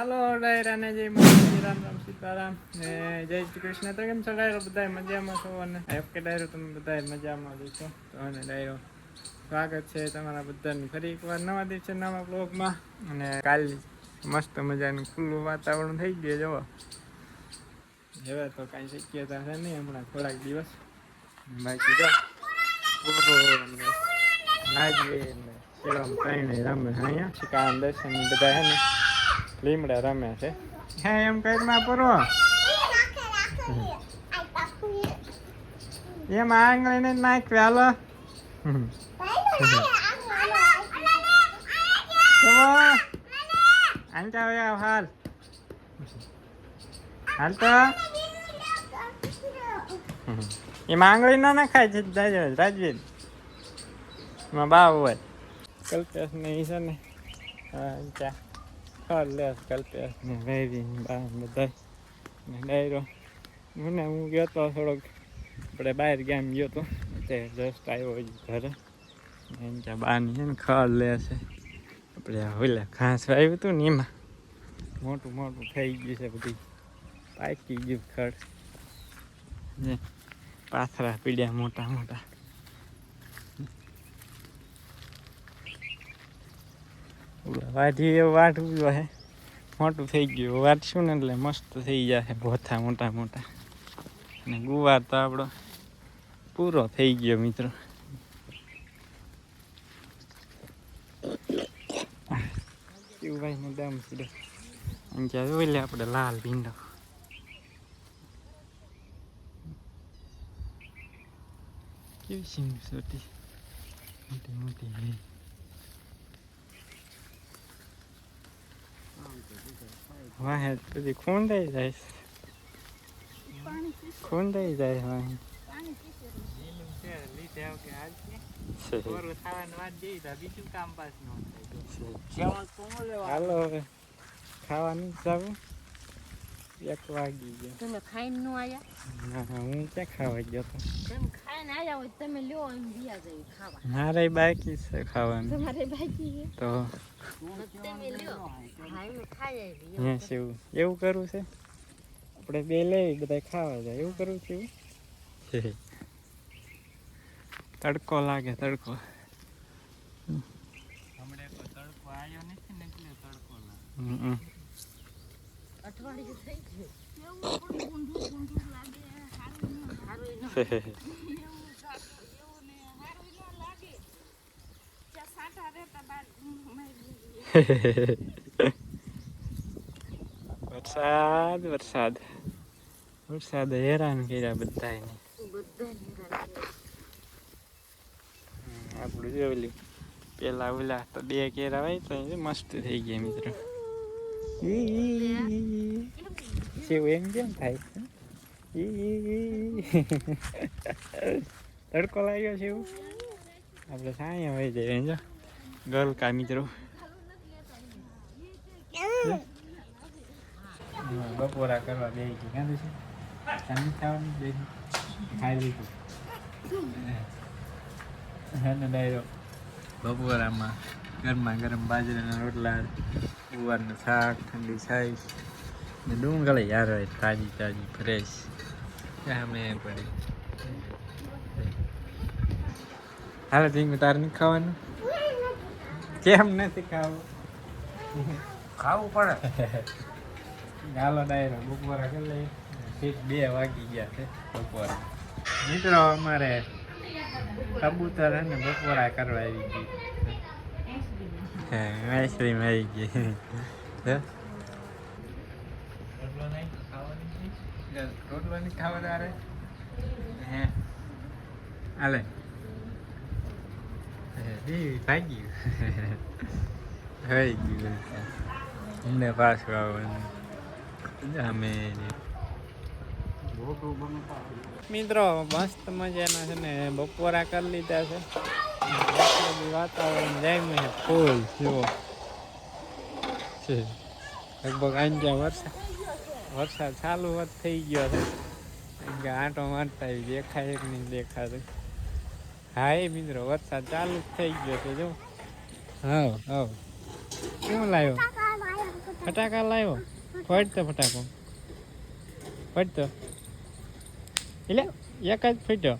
હાલો ડાયરાને જય માતાજી, રામ રામ સીતારામ ને જય શ્રી કૃષ્ણ. તો કેમ છો ડાયરો? બધા મજામાં છો? અને ઓકે ડાયરો, તમે બધા મજામાં જ છો? તો અને ડાયરો સ્વાગત છે તમારા બધાનું ફરી એકવાર નવા દિવસે નવા બ્લોગમાં. અને કાલ મસ્ત મજાનું ખુલ્લું વાતાવરણ થઈ ગયું. જુઓ હવે તો કાંઈ શક્યતા છે નહીં હમણાં થોડાક દિવસ, બાકી જો રમે અહીંયા શિકાન દર્શન બધા હે ને લીમડા રમે છે. હે એમ કઈમાં પૂરો એમ આંગળીને નાખ્યું. હાલો હાલ હાલ તો એમાં આંગળી ના નાખાય છે રાજવીર. એમાં બાવ હોય કલ્પેશ ને છે ને ખર લે કલ્પેશ ને રેવી બા બધા ને ડાયરો. મને હું ગયો તો થોડોક આપણે બહાર ગામ ગયો તો તે જસ્ટ આવ્યો ઘરે. એમ કે બાની છે ને ખર લે છે. આપણે ઓલા ઘાસ વાવ્યું હતું ને એમાં મોટું મોટું થઈ ગયું છે, બધી પાકી ગયું ખડ. જે પાથરા પીડ્યા મોટા મોટા. વાઢી એવું વાઢવું હે, મોટું થઈ ગયું વાટશું ને એટલે મસ્ત થઈ જશે ભોથા મોટા મોટા. અને ગુવાર તો આપણો પૂરો થઈ ગયો મિત્રો. શિવભાઈ ને દમ સીધો ત્યાં જોઈ લે આપણે લાલ ભીંડો. કેવી સિંગ સોટી મોટી મોટી. વાહ પછી ખૂંદાઈ જાય, ખૂંદાઈ જાય. વાહ હાલો હવે ખાવાનું જાવું. 1 વાગી ગયો. તમે ખાઈને નો આયા? ના હું ક્યાં ખાવા ગયો તો. તમે ખાઈને આયા હોય તમે લ્યો એમ દિયા જાય ખાવા. મારે બાકી છે ખાવાનું. તમારે બાકી છે તો તમે લ્યો. હા એમ ખાઈ આવી. હે શિવ એવું કરવું છે? આપણે બે લઈ બધા ખાવા જાય એવું કરવું છે? એવું તડકો લાગે તડકો. હમણાં કોઈ તડકો આવ્યો નથી ને એટલે તડકો લાગે. અઠવાડિયું થઈ ગયું. એવું ગુંડું ગુંડું લાગે. હારું ન હારું ન એવું ને હારું ન લાગે. ત્યાં સાટા રહેતા બાર વરસાદ વરસાદ વરસાદ હેરાન કર્યા બધાને. આપણું જોયેલું પેલા ઓલા તો 2 કેરા હોય તો મસ્ત થઈ ગયા મિત્રો. શિવ એમ કેમ થાય? તડકો લાગ્યો છે એવું આપણે સાયા હોય જાય. જો ગલકા મિત્રો બપોરા કરવા બે ક્યાં છે ખાવાનું બે ખાઈ લીધું. અને ડાયરો બપોરામાં ગરમા ગરમ બાજરાના રોટલા, ગુવારનું શાક, ઠંડી છાશ ને ડુંગળી યાર હોય તાજી તાજી ફ્રેશ. અમે પડી હાલ ધીંગ તારે નથી ખાવાનું? કેમ નથી ખાવું? ખાવું પડે. હાલો ડાયરો બપોરા કરી લઈએ. 2 વાગી ગયા છે બપોરા. મિત્રો અમારે કબૂતર હે ને બપોરા કરવા આવી ગઈ. હા આઈસ્ક્રીમ આવી ગઈ. રોટલો નહીં ખાવા તારે? હે હાલે ભાગી ગયું ગયું અમને પાછું આવવાનું. અમે મિત્રો મસ્ત મજાના છે ને બપોરા કરી લીધા છે. વાતાવરણ જાય છે ફૂલ જુઓ છે. લગભગ અહીંયા વરસાદ ચાલુ થઈ ગયો છે. આંટો મારતા દેખાય કે નહીં દેખાતું. હા એ મિત્રો વરસાદ ચાલુ જ થઈ ગયો છે. જો હા હા કેવું લાવ્યો? ફટાકા લાવ્યો ફટતો ફટાકો ફટતો એટલે એક જ ફૂટ્યો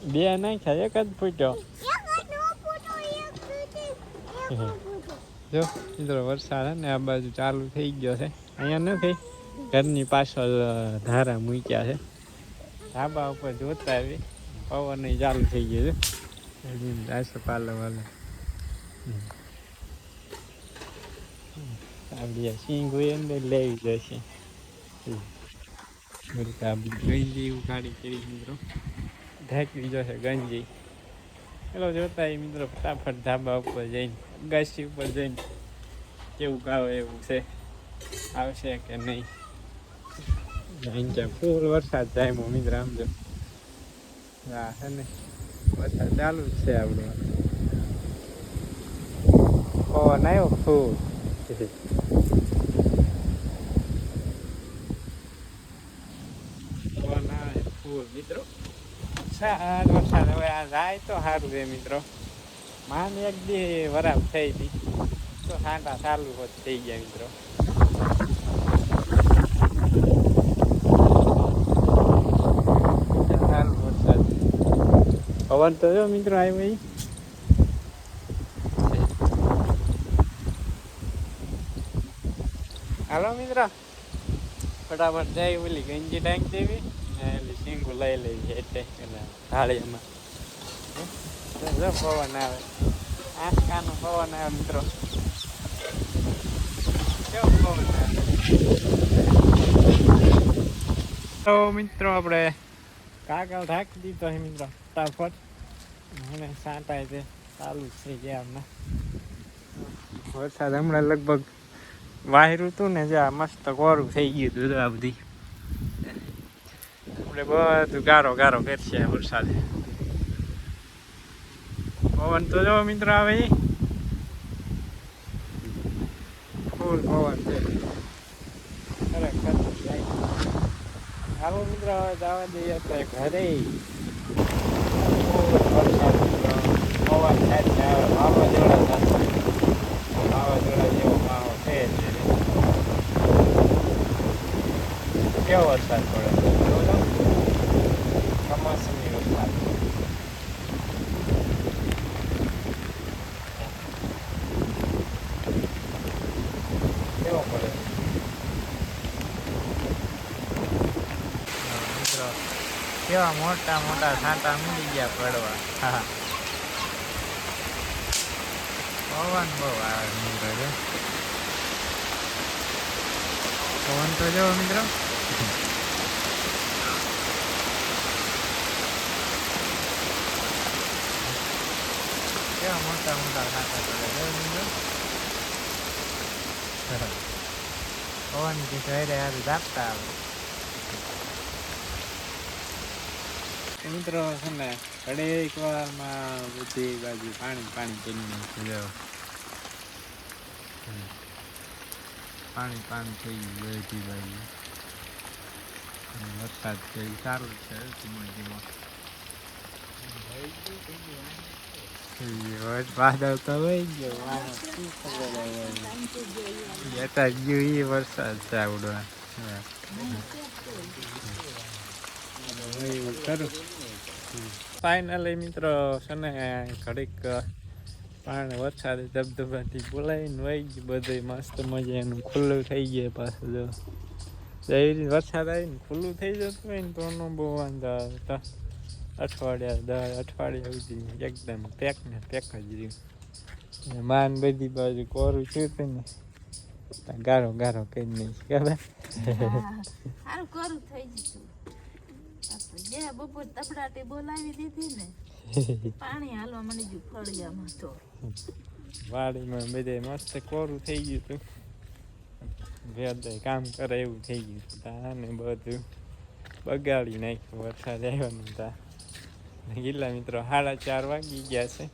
બે નાખ્યા એક જ ફૂટ્યો જો મિત્રો વરસાદ ને આ બાજુ ચાલુ થઈ ગયો છે અહીંયા નથી ઘરની પાછળ ધારા મૂક્યા છે ધાબા ઉપર જોતા આવી પવન ચાલુ થઈ ગયો છે પાલો વાલો આપડી સિંગ હોય અંદર લેવી જશે ગંજી ઉઘાડી કરી મિત્રો ઢાંકવી જશે ગંજી પેલો જોતા એ મિત્રો ફટાફટ ધાબા ઉપર જઈને અગાસી ઉપર જઈને કેવું ગાવે એવું છે આવશે કે નહીં ફૂલ વરસાદ જાય મિત્ર આમ જો હા છે ને વરસાદ ચાલુ જ છે આપણો પવન આવ્યો ફૂલ પવન આવે ફૂલ મિત્રો વરસાદ હવે આ જાય તો સારું છે મિત્રો માન એક દી વરાપ થઈ હતી તો સાંટા ચાલુ હોત થઈ ગયા મિત્રો સારું વરસાદ પવન તો જો મિત્રો આવ્યો હાલો મિત્ર ફટાફટ જાય ઓલી ગંજી ટાંકી દેવી એટલે સિંગું લઈ લેવી એટલે થાળીમાં જો પવન આવે આંચકાનો પવન આવે મિત્રો કેવો પવન આવે તો મિત્રો આપણે કાગળ ઢાંકી દીધો છે મિત્રો ફટાફટ મને સાંટાય છે ચાલુ જ થઈ ગયા હમણાં વરસાદ હમણાં લગભગ વાયરું હતું ને જ્યાં મસ્ત કોરું થઈ ગયું હતું આ બધી આપણે બધું ગારો ગારો કરશે વરસાદ પવન તો જો મિત્રો આવે ફૂલ પવન છે ખરેખર હાલો મિત્રો હવે જવા દઈએ તો ઘરે વરસાદ પવન થાય આવે વાવાઝોડા વાવાઝોડા જેવો માહોલ છે કેવો વરસાદ પડે કમોસમી વરસાદ કેવો પડે મિત્રો કેવા મોટા મોટા છાંટા મૂકી ગયા પડવા હા પવન બહુ આવે મિત્રો જો પવન તો જો મિત્રો કેવા મોટા મોટા ખાતા પડે જો મિત્રો પવન કે શહેરે હારું જાગતા આવે મિત્રો છે ને ઘડીક વારમાં બધી બાજુ પાણી પાણી કરી નાખ્યું પાણી પાણી થઈ ગયું બધી બાજુ વરસાદ છે સારું છે ધીમો ધીમો વાદળ તો વહી ગયો જતા ગયું એ વરસાદ છે આવડવા એવું કરું ફાઇનલી મિત્રો છે ને ઘડીક પાણી વરસાદ ધબધબાથી બોલાવીને વહી ગયું બધું મસ્ત મજા એનું ખુલ્લું થઈ ગયું પાછું જો એવી વરસાદ આવીને ખુલ્લું થઈ જતું હોય ને તો નો બહુ વાંધો આવે અઠવાડિયા સુધી એકદમ પેક ને પેક જ રહ્યું માન બધી બાજુ કોરું થયું હતું ને ગારો ગારો કરી નહીં ખબર સારું કોરું થઈ જતું જે બપોર તપડાટી બોલાવી દીધી ને પાણી હાલવા મળી ગયું ફળિયામાં તો વાડીમાં બધે મસ્ત કોરું થઈ ગયું હતું વેદે કામ કરે એવું થઈ ગયું હતું તાને બધું બગાડી નાખ્યું વરસાદ આવ્યો ને તા ગીલા મિત્રો 4:30 વાગી ગયા છે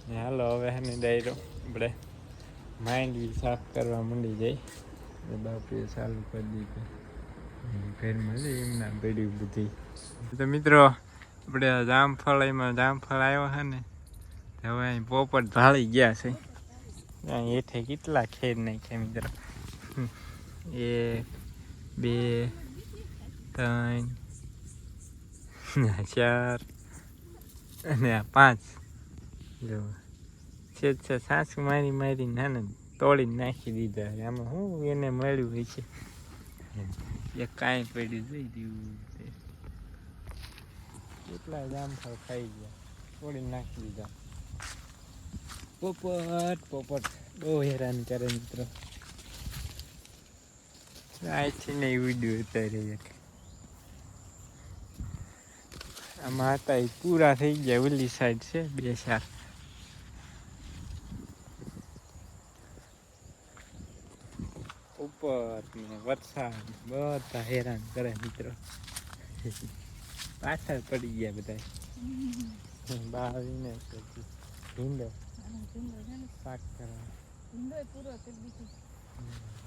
ને હાલો હવે એને ડાયરો આપણે માંડવી સાફ કરવા માંડી જાય બાપુએ ચાલુ કરી દીધું ઘરમાં એમના પડ્યું બધી તો મિત્રો આપણે જામફળ આવ્યો છે ને હવે અહીં પોપટ ઢાળી ગયા છે હેઠે કેટલા ખેર નાખ્યા મિત્રો 1 2 3 4 અને આ 5 જો છે સાસુ મારી નાના તોડીને નાખી દીધા આમાં શું એને મળ્યું હોય છે એક કાંઈ પડ્યું જોઈ દીધું કેટલા જામફળ ખાઈ ગયા તોડીને નાખી દીધા પોપટ બહુ હેરાન કરે મિત્રો અહીંથી નહીં ઉડ્યું અત્યારે એક આમાં હતા એ પૂરા થઈ ગયા ઓલી સાઈડ છે 2-4 ઉપર ને વરસાદ બધા હેરાન કરે મિત્રો પાછળ પડી ગયા બધા બાવીને ભીંડો શાક કરવા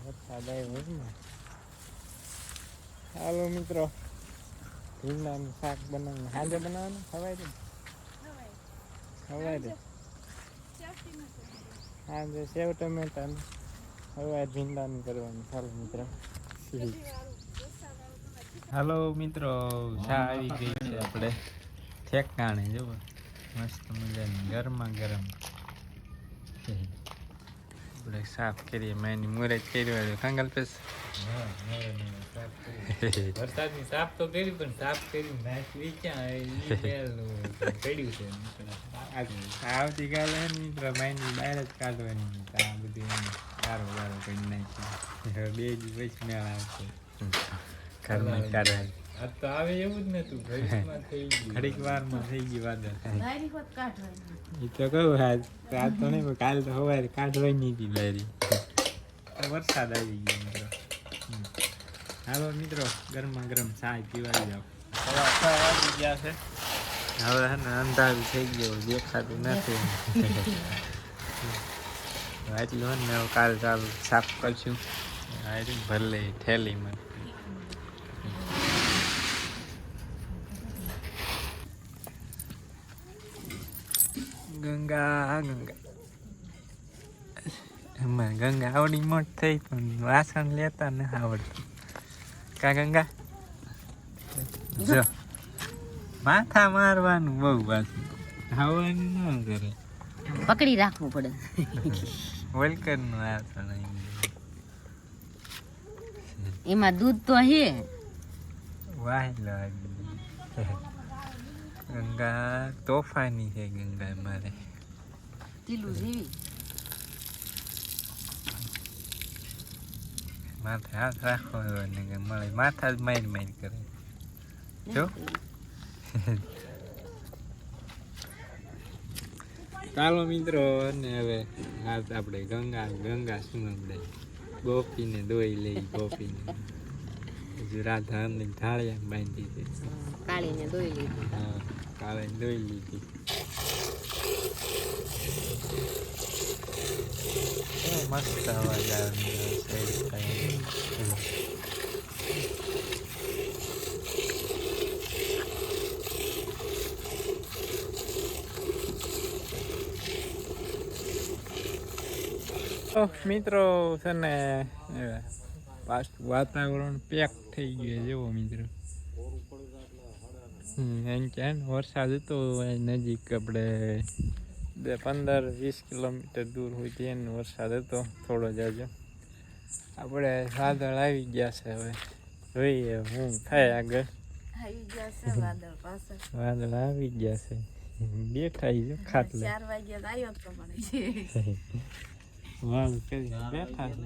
વરસાદ આવ્યો હોય ને હાલો મિત્રો ભીંડાનું શાક બનાવીને સાંજે બનાવવાનું ખવાય દે સાંજે સેવ ટમેટાનું હવે ભીંડાનું કરવાનું ચાલો મિત્રો હાલો મિત્રો ચા આવી ગઈ છે આપણે ઠેકાણે જુઓ મસ્ત મજાની ગરમા ગરમ આપણે સાફ કરીએ મેની મુરત કરી કંગલ પેસ વરસાદની સાફ તો કરી પણ સાફ કરી નાખી ક્યાં પડ્યું છે આવતીકાલે મિત્રો માઇની બહાર જ કાઢવાની આ બધું સારો સારો કરી નાખી 2 દિવસ પછી મેળ આવશે ઘરમાં કાઢે આ તો આવે એવું જ નતું ઘડીકમાં થઈ ગયું ઘડીક વારમાં થઈ ગઈ વાદળ એ તો કહું આજ તો નહીં કાલે તો સવારે કાઢવાની નહીં હતી બારી વરસાદ આવી ગયો મિત્રો હાલો મિત્રો ગરમા ગરમ ચા પીવા જાવ સવા 6 વાગી ગયા છે હવે છે ને અંધારું થઈ ગયો દેખાતું નથી એટલું ને કાલ ચાલુ સાફ કરશું ભલે થેલીમાં ગંગા અમારે ગંગા આવડી મોટ થઈ પણ વાસણ લેતા ન આવડતું કા ગંગા જો માથા મારવાનું બહુ પાછું આવવાનું ન કરે પકડી રાખવું પડે વલકર નું વાસણ એમાં દૂધ તો હે વાહેલો ગંગા તોફાની છે ગંગા મારે તીલું જેવી માથે હાથ રાખવો ને મળે માથા જ માર કરે જો ચાલો મિત્રો ને હવે આજ આપણે ગંગા શું આપણે ગોપીને દોઈ લઈ ગોપીને હજુ રાધા અમને થાળિયા બાંધી છે કાળીને દોઈ લીધી હા કાલે દોઈ લીધી મસ્ત અવાજ આવે મિત્રો છે ને પાછું વાતાવરણ પેક થઈ ગયું જેવો મિત્રો એમ કે વરસાદ હતો નજીક આપણે 15-20 કિલોમીટર દૂર હોય ત્યાં વરસાદ હતો થોડો જાજો આપણે વાદળ આવી ગયા છે હવે જોઈએ હું થાય આગળ વાદળ આવી ગયા છે બેઠા ખાટલે 4 વાગ્યા આવ્યો તો મને વાળું કરી બેઠા છે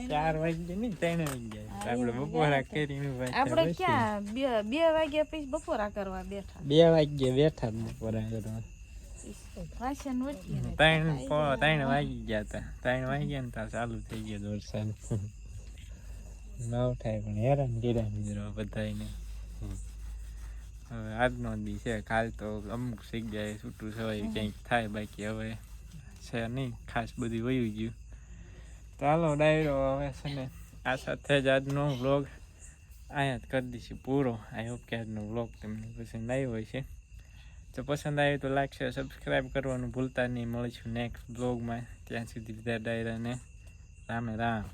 4 વાગ્યા નહીં 3 વાગ્યા આપણે બપોરા કરીને આપણે ક્યાં 2 વાગ્યા પછી બપોરા કરવા બેઠા 2 વાગ્યા બેઠા બપોરા કરવા વાસણ ઉઠી 3 વાગી ગયા હતા 3 વાગ્યા ને ત્યાં ચાલુ થઈ ગયો વરસાદ ન થાય પણ હેરાન કર્યા મિત્રો બધાને હવે આજનો દી છે કાલ તો અમુક જગ્યાએ છૂટું છવાય ક્યાંક થાય બાકી હવે છે નહીં ખાસ બધું વયું ગયું ચાલો ડાયરો હવે છે ને આ સાથે જ આજનો વ્લોગ અહીંયા જ કરી દઈશું પૂરો આઈ હોપ કે આજનો વ્લોગ તમને પસંદ આવ્યો હોય છે તો પસંદ આવ્યું તો લાઈક શેર સબસ્ક્રાઈબ કરવાનું ભૂલતા નહીં. મળીશું નેક્સ્ટ બ્લોગમાં. ત્યાં સુધી વિદાય ડાયરાને રામે રામ.